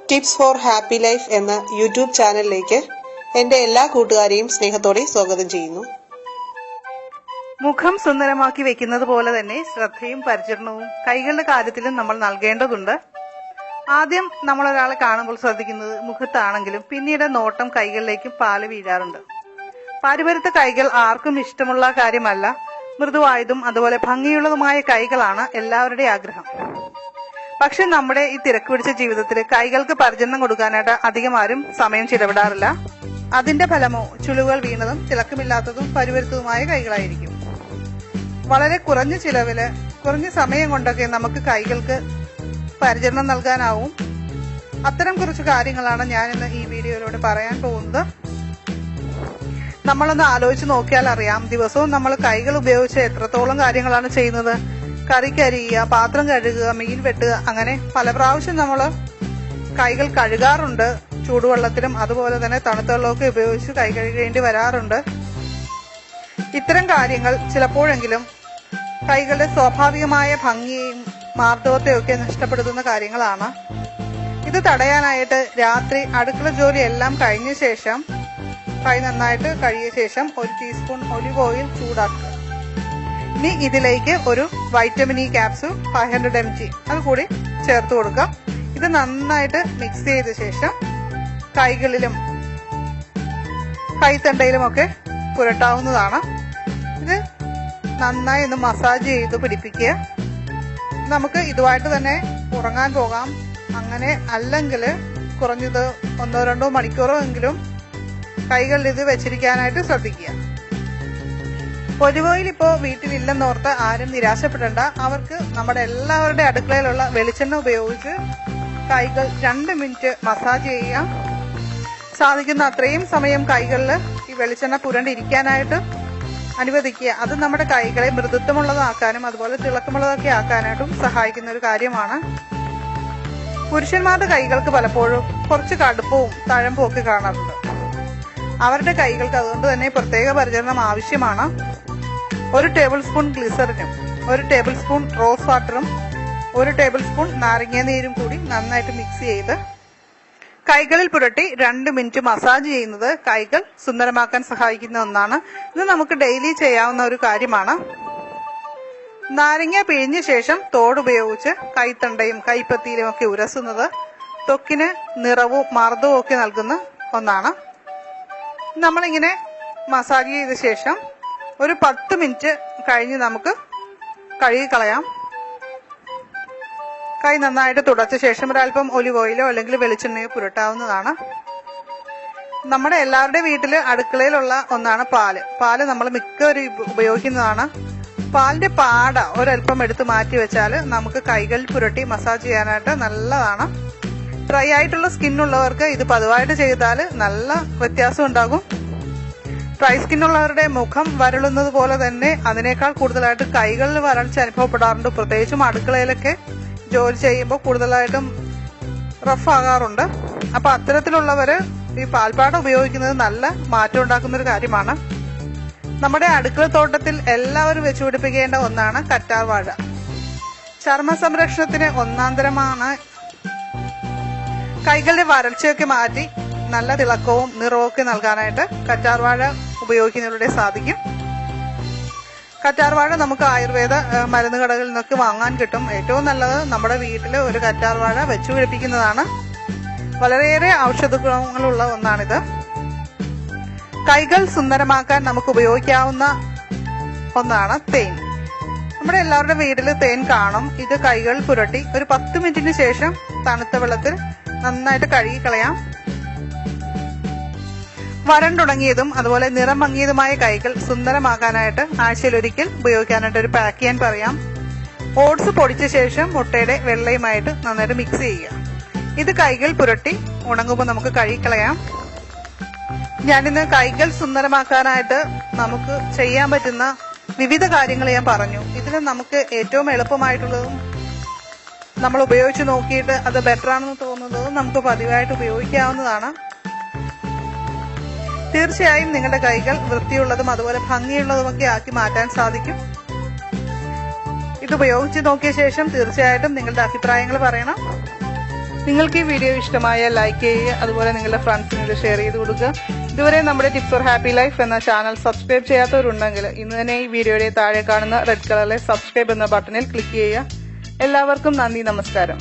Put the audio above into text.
Tips four happy life എന്ന YouTube ചാനലിലേക്ക് എൻ്റെ എല്ലാ കൂട്ടുകാരെയും സ്നേഹത്തോടെ സ്വാഗതം ചെയ്യുന്നു. മുഖം സുന്ദരമാക്കി വെക്കുന്നത് പോലെ തന്നെ ശ്രദ്ധയും പരിചരണവും കൈകളുടെ കാര്യത്തിലും നമ്മൾ നൽകേണ്ടതുണ്ട്. ആദ്യം നമ്മൾ ഒരാളെ കാണുമ്പോൾ ശ്രദ്ധിക്കുന്നത് മുഖത്താണെങ്കിലും പിന്നീട് നോട്ടം കൈകളിലേക്കും പാല് വീഴാറുണ്ട്. പാരമ്പര്യത്തെ കൈകൾ ആർക്കും ഇഷ്ടമുള്ള കാര്യമല്ല. മൃദുവായതും അതുപോലെ ഭംഗിയുള്ളതുമായ കൈകളാണ് എല്ലാവരുടെയും ആഗ്രഹം. പക്ഷെ നമ്മുടെ ഈ തിരക്ക് പിടിച്ച ജീവിതത്തിൽ കൈകൾക്ക് പരിചരണം കൊടുക്കാനായിട്ട് അധികം ആരും സമയം ചിലവിടാറില്ല. അതിന്റെ ഫലമോ ചുളിവുകൾ വീണതും തിളക്കമില്ലാത്തതും പരിവരുത്തതുമായ കൈകളായിരിക്കും. വളരെ കുറഞ്ഞ ചിലവില് കുറഞ്ഞ സമയം കൊണ്ടൊക്കെ നമുക്ക് കൈകൾക്ക് പരിചരണം നൽകാനാവും. അത്തരം കുറച്ച് കാര്യങ്ങളാണ് ഞാൻ ഇന്ന് ഈ വീഡിയോയിലൂടെ പറയാൻ പോകുന്നത്. നമ്മളൊന്ന് ആലോചിച്ച് നോക്കിയാൽ അറിയാം, ദിവസവും നമ്മൾ കൈകൾ ഉപയോഗിച്ച് എത്രത്തോളം കാര്യങ്ങളാണ് ചെയ്യുന്നത്. കറിക്കരിയുക, പാത്രം കഴുകുക, മീൻ വെട്ടുക, അങ്ങനെ പല പ്രാവശ്യം നമ്മൾ കൈകൾ കഴുകാറുണ്ട്. ചൂടുവെള്ളത്തിലും അതുപോലെ തന്നെ തണുത്ത വെള്ളമൊക്കെ ഉപയോഗിച്ച് കൈ കഴുകേണ്ടി വരാറുണ്ട്. ഇത്തരം കാര്യങ്ങൾ ചിലപ്പോഴെങ്കിലും കൈകളുടെ സ്വാഭാവികമായ ഭംഗിയെയും മാർദ്ദവത്തെയും ഒക്കെ നഷ്ടപ്പെടുത്തുന്ന കാര്യങ്ങളാണ്. ഇത് തടയാനായിട്ട് രാത്രി അടുക്കള ജോലി എല്ലാം കഴിഞ്ഞ ശേഷം കൈ നന്നായിട്ട് കഴുകിയ ശേഷം 1 ടീസ്പൂൺ ഒലിവ് ഓയിൽ ചൂടാക്കുക. ഇനി ഇതിലേക്ക് ഒരു വൈറ്റമിൻ ഇ ക്യാപ്സൂൾ 500 mg അത് കൂടി ചേർത്ത് കൊടുക്കാം. ഇത് നന്നായിട്ട് മിക്സ് ചെയ്ത ശേഷം കൈകളിലും കൈത്തണ്ടയിലും ഒക്കെ പുരട്ടാവുന്നതാണ്. ഇത് നന്നായി ഒന്ന് മസാജ് ചെയ്ത് പിടിപ്പിക്കുക. നമുക്ക് ഇതുമായിട്ട് തന്നെ ഉറങ്ങാൻ പോകാം. അങ്ങനെ അല്ലെങ്കിൽ കുറഞ്ഞത് 1-2 മണിക്കൂറോ എങ്കിലും കൈകളിൽ ഇത് വെച്ചിരിക്കാനായിട്ട് ശ്രദ്ധിക്കുക. ഒലിവ് ഓയിൽ ഇപ്പോൾ വീട്ടിലില്ലെന്നോർത്ത് ആരും നിരാശപ്പെടേണ്ട. അവർക്ക് നമ്മുടെ എല്ലാവരുടെ അടുക്കളയിലുള്ള വെളിച്ചെണ്ണ ഉപയോഗിച്ച് കൈകൾ 2 മിനിറ്റ് മസാജ് ചെയ്യുക. സാധിക്കുന്ന അത്രയും സമയം കൈകളിൽ ഈ വെളിച്ചെണ്ണ പുരണ്ടിരിക്കാനായിട്ട് അനുവദിക്കുക. അത് നമ്മുടെ കൈകളെ മൃദുത്വമുള്ളതാക്കാനും അതുപോലെ തിളക്കമുള്ളതൊക്കെ ആക്കാനായിട്ടും സഹായിക്കുന്ന ഒരു കാര്യമാണ്. പുരുഷന്മാരുടെ കൈകൾക്ക് പലപ്പോഴും കുറച്ച് കടുപ്പവും തഴമ്പും ഒക്കെ കാണാറുണ്ട്. അവരുടെ കൈകൾക്ക് അതുകൊണ്ട് തന്നെ പ്രത്യേക പരിചരണം ആവശ്യമാണ്. 1 ടേബിൾ സ്പൂൺ ഗ്ലിസറിനും 1 ടേബിൾ സ്പൂൺ റോസ് വാട്ടറും 1 ടേബിൾ സ്പൂൺ നാരങ്ങ നീരും കൂടി നന്നായിട്ട് മിക്സ് ചെയ്ത് കൈകളിൽ പുരട്ടി 2 മിനിറ്റ് മസാജ് ചെയ്യുന്നത് കൈകൾ സുന്ദരമാക്കാൻ സഹായിക്കുന്ന ഒന്നാണ്. ഇത് നമുക്ക് ഡെയിലി ചെയ്യാവുന്ന ഒരു കാര്യമാണ്. നാരങ്ങ പിഴിഞ്ഞ ശേഷം തോടുപയോഗിച്ച് കൈത്തണ്ടയും കൈപ്പത്തിയിലും ഒക്കെ ഉരസുന്നത് ത്വക്കിന് നിറവും മാർദ്ദവും ഒക്കെ നൽകുന്ന ഒന്നാണ്. നമ്മളിങ്ങനെ മസാജ് ചെയ്ത ശേഷം ഒരു 10 മിനിറ്റ് കഴിഞ്ഞ് നമുക്ക് കഴുകിക്കളയാം. കൈ നന്നായിട്ട് തുടച്ച ശേഷം ഒരല്പം ഒലിവ് ഓയിലോ അല്ലെങ്കിൽ വെളിച്ചെണ്ണയോ പുരട്ടാവുന്നതാണ്. നമ്മുടെ എല്ലാവരുടെ വീട്ടില് അടുക്കളയിലുള്ള ഒന്നാണ് പാല് നമ്മൾ മിക്കവരും ഉപയോഗിക്കുന്നതാണ്. പാലിന്റെ പാട ഒരല്പം എടുത്ത് മാറ്റി വെച്ചാൽ നമുക്ക് കൈകളിൽ പുരട്ടി മസാജ് ചെയ്യാനായിട്ട് നല്ലതാണ്. ഡ്രൈ ആയിട്ടുള്ള സ്കിന്നുള്ളവർക്ക് ഇത് പതിവായിട്ട് ചെയ്താൽ നല്ല വ്യത്യാസം ഉണ്ടാകും. ഡ്രൈ സ്കിന്നുള്ളവരുടെ മുഖം വരളുന്നത് പോലെ തന്നെ അതിനേക്കാൾ കൂടുതലായിട്ട് കൈകളിൽ വരൾച്ച അനുഭവപ്പെടാറുണ്ട്. പ്രത്യേകിച്ചും അടുക്കളയിലൊക്കെ ജോലി ചെയ്യുമ്പോൾ കൂടുതലായിട്ടും റഫ് ആകാറുണ്ട്. അപ്പൊ അത്തരത്തിലുള്ളവര് ഈ പാൽപ്പാട ഉപയോഗിക്കുന്നത് നല്ല മാറ്റം ഉണ്ടാക്കുന്ന ഒരു കാര്യമാണ്. നമ്മുടെ അടുക്കള തോട്ടത്തിൽ എല്ലാവരും വെച്ചുപിടിപ്പിക്കേണ്ട ഒന്നാണ് കറ്റാർ വാഴ. ചർമ്മ സംരക്ഷണത്തിന് ഒന്നാന്തരമാണ്. കൈകളുടെ വരൾച്ചയൊക്കെ മാറ്റി നല്ല തിളക്കവും നിറവും ഒക്കെ നൽകാനായിട്ട് കറ്റാർ വാഴ ഉപയോഗിക്കുന്നതിലൂടെ സാധിക്കും. കറ്റാർ വാഴ നമുക്ക് ആയുർവേദ മരുന്ന് കടകളിൽ നിന്നൊക്കെ വാങ്ങാൻ കിട്ടും. ഏറ്റവും നല്ലത് നമ്മുടെ വീട്ടിൽ ഒരു കറ്റാർ വാഴ വെച്ചു പിടിപ്പിക്കുന്നതാണ്. വളരെയേറെ ഔഷധ ഗുണങ്ങളുള്ള ഒന്നാണിത്. കൈകൾ സുന്ദരമാക്കാൻ നമുക്ക് ഉപയോഗിക്കാവുന്ന ഒന്നാണ് തേൻ. നമ്മുടെ എല്ലാവരുടെ വീട്ടിൽ തേൻ കാണും. ഇത് കൈകൾ പുരട്ടി ഒരു 10 മിനിറ്റിന് ശേഷം തണുത്ത വെള്ളത്തിൽ നന്നായിട്ട് കഴുകിക്കളയാം. വരണ്ടുണങ്ങിയതും അതുപോലെ നിറം മങ്ങിയതുമായ കൈകൾ സുന്ദരമാക്കാനായിട്ട് ആഴ്ചയിലൊരിക്കൽ ഉപയോഗിക്കാനായിട്ട് ഒരു പാക്ക് ചെയ്യാൻ പറയാം. ഓട്സ് പൊടിച്ച ശേഷം മുട്ടയുടെ വെള്ളയുമായിട്ട് നന്നായിട്ട് മിക്സ് ചെയ്യുക. ഇത് കൈകൾ പുരട്ടി ഉണങ്ങുമ്പോൾ നമുക്ക് കഴുകിക്കളയാം. ഞാനിന്ന് കൈകൾ സുന്ദരമാക്കാനായിട്ട് നമുക്ക് ചെയ്യാൻ പറ്റുന്ന വിവിധ കാര്യങ്ങൾ ഞാൻ പറഞ്ഞു. ഇതിൽ നമുക്ക് ഏറ്റവും എളുപ്പമായിട്ടുള്ളതും നമ്മൾ ഉപയോഗിച്ച് നോക്കിയിട്ട് അത് ബെറ്റർ ആണെന്ന് തോന്നുന്നതും നമുക്ക് പതിവായിട്ട് ഉപയോഗിക്കാവുന്നതാണ്. തീർച്ചയായും നിങ്ങളുടെ കൈകൾ വൃത്തിയുള്ളതും അതുപോലെ ഭംഗിയുള്ളതുമൊക്കെ ആക്കി മാറ്റാൻ സാധിക്കും. ഇത് ഉപയോഗിച്ച് നോക്കിയ ശേഷം തീർച്ചയായിട്ടും നിങ്ങളുടെ അഭിപ്രായങ്ങൾ പറയണം. നിങ്ങൾക്ക് ഈ വീഡിയോ ഇഷ്ടമായ ലൈക്ക് ചെയ്യുക, അതുപോലെ നിങ്ങളുടെ ഫ്രണ്ട്സിന് ഇത് ഷെയർ ചെയ്ത് കൊടുക്കുക. ഇതുവരെ നമ്മുടെ ടിപ്സ് ഫോർ ഹാപ്പി ലൈഫ് എന്ന ചാനൽ സബ്സ്ക്രൈബ് ചെയ്യാത്തവരുണ്ടെങ്കിൽ ഇന്ന് തന്നെ ഈ വീഡിയോയുടെ താഴെ കാണുന്ന റെഡ് കളറിലെ സബ്സ്ക്രൈബ് എന്ന ബട്ടണിൽ ക്ലിക്ക് ചെയ്യുക. എല്ലാവർക്കും നന്ദി, നമസ്കാരം.